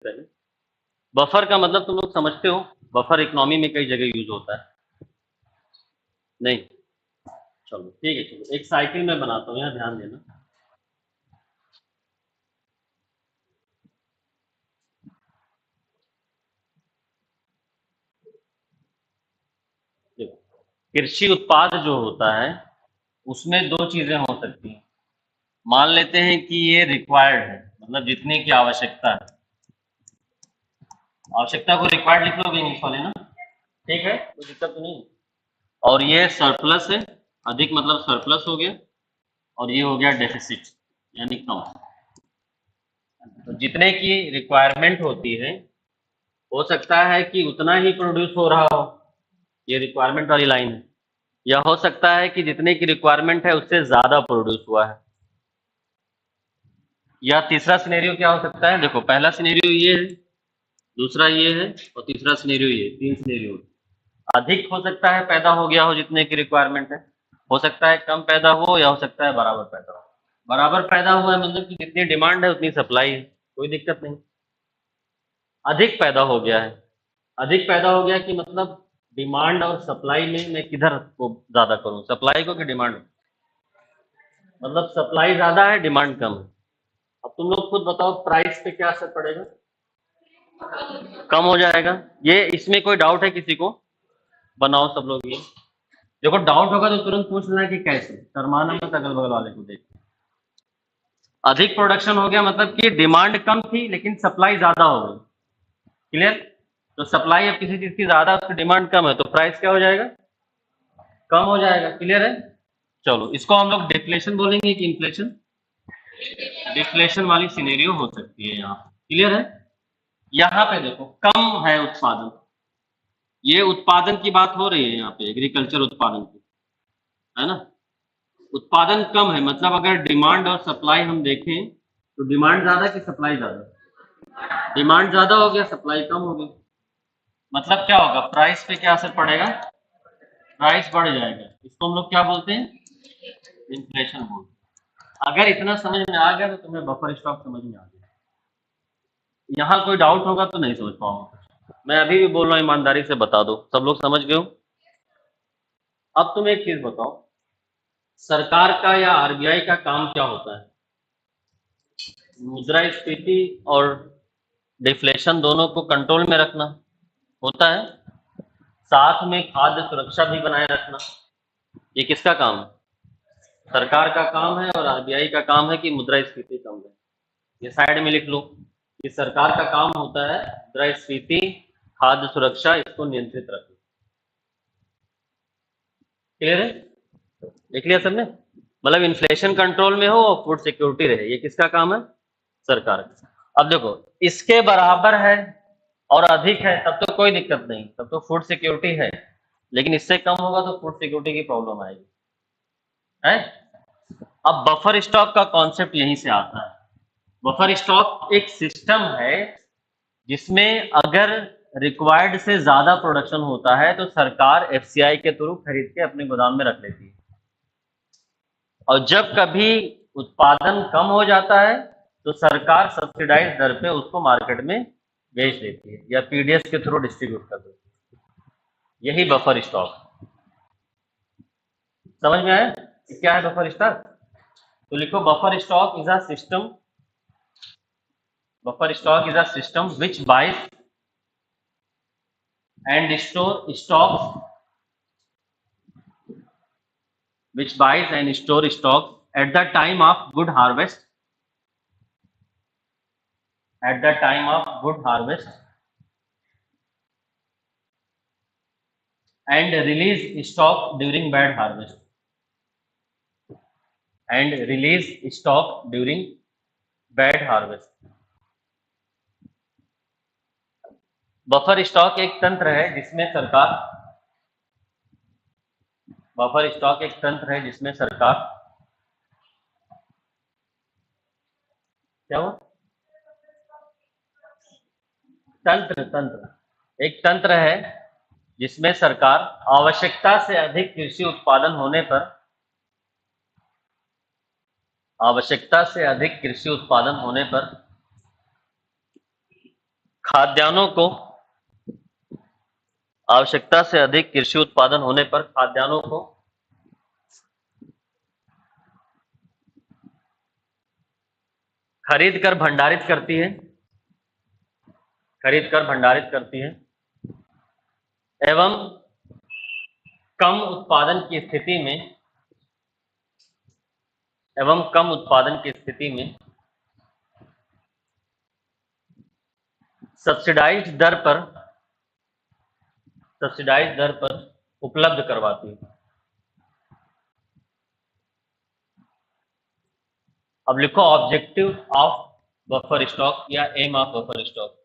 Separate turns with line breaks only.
पहले। बफर का मतलब तुम लोग समझते हो, बफर इकोनॉमी में कई जगह यूज होता है। नहीं, चलो ठीक है, चलो एक साइकिल में बनाता हूँ, यहाँ ध्यान देना। देखो, कृषि उत्पाद जो होता है उसमें दो चीजें हो सकती हैं। मान लेते हैं कि ये रिक्वायर्ड है, मतलब जितने की आवश्यकता है। आवश्यकता को रिक्वायर्ड लिख लोगे इंग्लिश वाले ना, ठीक है, कोई दिक्कत तो नहीं। और ये सरप्लस है, अधिक मतलब सरप्लस हो गया। और ये हो गया डेफिसिट, यानी कम। तो जितने की रिक्वायरमेंट होती है, हो सकता है कि उतना ही प्रोड्यूस हो रहा हो, ये रिक्वायरमेंट वाली लाइन है। या हो सकता है कि जितने की रिक्वायरमेंट है उससे ज्यादा प्रोड्यूस हुआ है। या तीसरा सिनेरियो क्या हो सकता है, देखो पहला सिनेरियो ये है, दूसरा ये है, और तीसरा सिनेरियो ये, तीन सिनेरियो। अधिक हो सकता है पैदा हो गया हो जितने की रिक्वायरमेंट है, हो सकता है कम पैदा हो, या हो सकता है बराबर पैदा हो। बराबर पैदा हुआ है मतलब कि जितनी डिमांड है उतनी सप्लाई है, कोई दिक्कत नहीं। अधिक पैदा हो गया है, अधिक पैदा हो गया कि मतलब डिमांड और सप्लाई में मैं किधर को ज्यादा करूं, सप्लाई को कि डिमांड को? मतलब सप्लाई ज्यादा है, डिमांड कम है। अब तुम लोग खुद बताओ प्राइस पे क्या असर पड़ेगा? कम हो जाएगा। ये इसमें कोई डाउट है किसी को? बनाओ सब लोग ये। देखो डाउट होगा तो तुरंत पूछ लेना कि कैसे, शर्माना मत अगल बगल वाले को देख। अधिक प्रोडक्शन हो गया मतलब कि डिमांड कम थी लेकिन सप्लाई ज्यादा हो गई। क्लियर? तो सप्लाई अब किसी चीज की ज्यादा, उसकी डिमांड कम है, तो प्राइस क्या हो जाएगा? कम हो जाएगा। क्लियर है? चलो इसको हम लोग डिफ्लेशन बोलेंगे कि इन्फ्लेशन? डिफ्लेशन वाली सिनेरियो हो सकती है यहाँ। क्लियर है? यहाँ पे देखो कम है उत्पादन, ये उत्पादन की बात हो रही है यहाँ पे, एग्रीकल्चर उत्पादन की, है ना। उत्पादन कम है मतलब अगर डिमांड और सप्लाई हम देखें तो डिमांड ज्यादा कि सप्लाई ज्यादा? डिमांड ज्यादा हो गया, सप्लाई कम हो गई। मतलब क्या होगा, प्राइस पे क्या असर पड़ेगा? प्राइस बढ़ जाएगा। इसको हम लोग क्या बोलते हैं? इन्फ्लेशन बोलते हैं। अगर इतना समझ में आ गया तो तुम्हें बफर स्टॉक समझ में आ गया। यहाँ कोई डाउट होगा तो नहीं समझ पाऊंगा, मैं अभी भी बोल रहा हूँ, ईमानदारी से बता दो, सब लोग समझ गए हो? अब तुम एक चीज बताओ, सरकार का या आरबीआई का काम क्या होता है? मुद्रास्फीति और डिफ्लेशन दोनों को कंट्रोल में रखना होता है, साथ में खाद्य सुरक्षा भी बनाए रखना। ये किसका काम है? सरकार का काम है, और आरबीआई का काम है कि मुद्रास्फीति कम है। ये साइड में लिख लो कि सरकार का काम होता है मुद्रास्फीति, खाद्य सुरक्षा, इसको नियंत्रित रखना। क्लियर है? देख लिया सबने? मतलब इन्फ्लेशन कंट्रोल में हो और फूड सिक्योरिटी रहे, ये किसका काम है? सरकार का। अब देखो इसके बराबर है और अधिक है तब तो कोई दिक्कत नहीं, तब तो फूड सिक्योरिटी है। लेकिन इससे कम होगा तो फूड सिक्योरिटी की प्रॉब्लम आएगी, है। अब बफर स्टॉक का कॉन्सेप्ट यहीं से आता है। बफर स्टॉक एक सिस्टम है जिसमें अगर रिक्वायर्ड से ज्यादा प्रोडक्शन होता है तो सरकार एफसीआई के थ्रू खरीद के अपने गोदाम में रख लेती है, और जब कभी उत्पादन कम हो जाता है तो सरकार सब्सिडाइज दर पे उसको मार्केट में बेच देती है या पीडीएस के थ्रू डिस्ट्रीब्यूट कर देती है। यही बफर स्टॉक। समझ में आया कि क्या है बफर स्टॉक? तो लिखो buffer stock is a system, buffer stock is a system which buys and store stocks, which buys and store stocks at the time of good harvest, at the time of good harvest, and release stock during bad harvest, and release stock during bad harvest. Buffer stock एक तंत्र है जिसमें सरकार, buffer stock एक तंत्र है जिसमें सरकार, क्या हुआ? तंत्र, तंत्र एक तंत्र है जिसमें सरकार आवश्यकता से अधिक कृषि उत्पादन होने पर, आवश्यकता से अधिक कृषि उत्पादन होने पर खाद्यान्नों को आवश्यकता से अधिक कृषि उत्पादन होने पर खाद्यान्नों को खरीद कर भंडारित करती है, एवं कम उत्पादन की स्थिति में सब्सिडाइज्ड दर पर उपलब्ध करवाती है। अब लिखो ऑब्जेक्टिव ऑफ बफर स्टॉक या एम ऑफ बफर स्टॉक।